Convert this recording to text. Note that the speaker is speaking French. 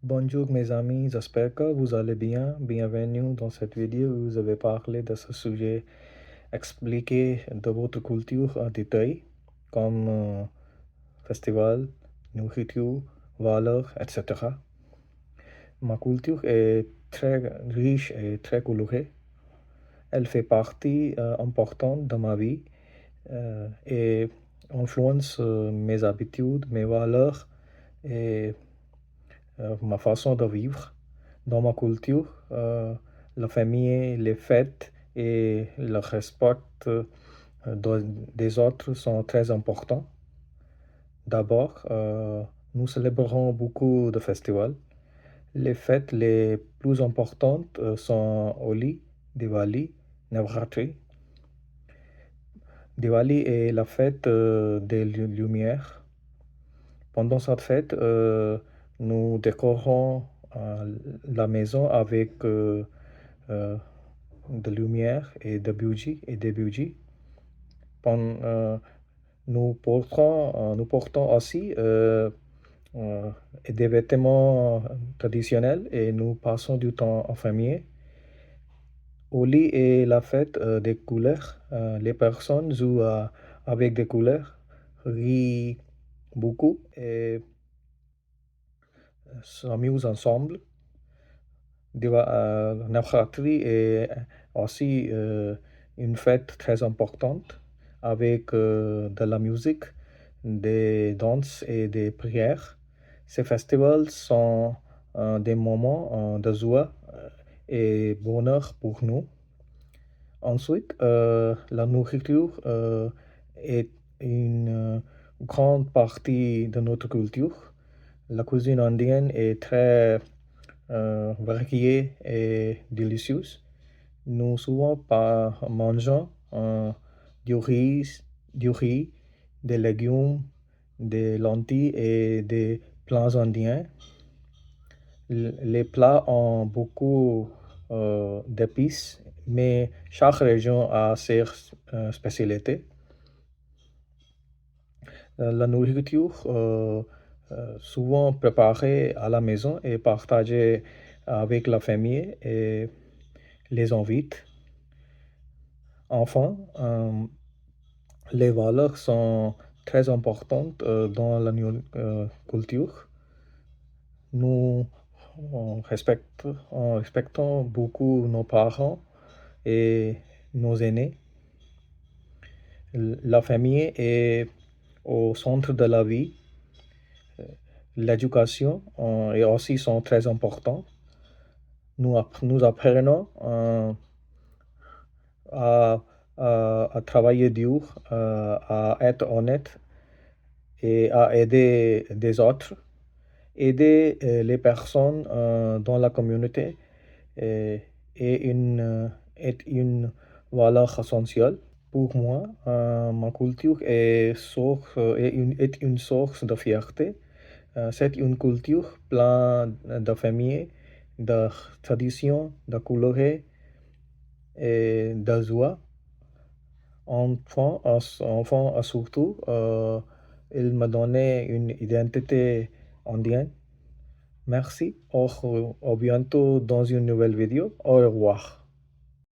Bonjour mes amis, j'espère que vous allez bien. Bienvenue dans cette vidéo où je vais parler de ce sujet, expliquer de votre culture en détail, comme festival, nourriture, valeurs, etc. Ma culture est très riche et très colorée. Elle fait partie importante de ma vie et influence mes habitudes, mes valeurs et ma façon de vivre. Dans ma culture, la famille, les fêtes et le respect des autres sont très importants. D'abord, nous célébrons beaucoup de festivals. Les fêtes les plus importantes sont Holi, Diwali, Navratri. Diwali est la fête des lumières. Pendant cette fête, nous décorons la maison avec euh, de lumière et de bougies et des bougies. Nous portons aussi des vêtements traditionnels et nous passons du temps en famille. Holi est la fête des couleurs. Les personnes jouent avec des couleurs, rient beaucoup et s'amusent ensemble. Navratri est aussi une fête très importante avec de la musique, des danses et des prières. Ces festivals sont des moments de joie et bonheur pour nous. Ensuite, la nourriture est une grande partie de notre culture. La cuisine indienne est très variée et délicieuse. Nous souvent pas mangeons du riz, du riz, des légumes, des lentilles et des plats indiens. Les plats ont beaucoup d'épices, mais chaque région a ses spécialités. La nourriture, souvent préparée à la maison et partagée avec la famille et les invités. Enfin, les valeurs sont très importantes dans la culture. Nous respectons beaucoup nos parents et nos aînés. La famille est au centre de la vie. L'éducation et aussi sont très importants. Nous apprenons à, à travailler dur, à être honnête et à aider des autres. Aider les personnes dans la communauté est, est une valeur essentielle. Pour moi, ma culture est une source de fierté. C'est une culture pleine de famille, de tradition, de couleurs et de joie. Enfant, surtout, il m'a donné une identité indienne. Merci. Au bientôt dans une nouvelle vidéo. Au revoir.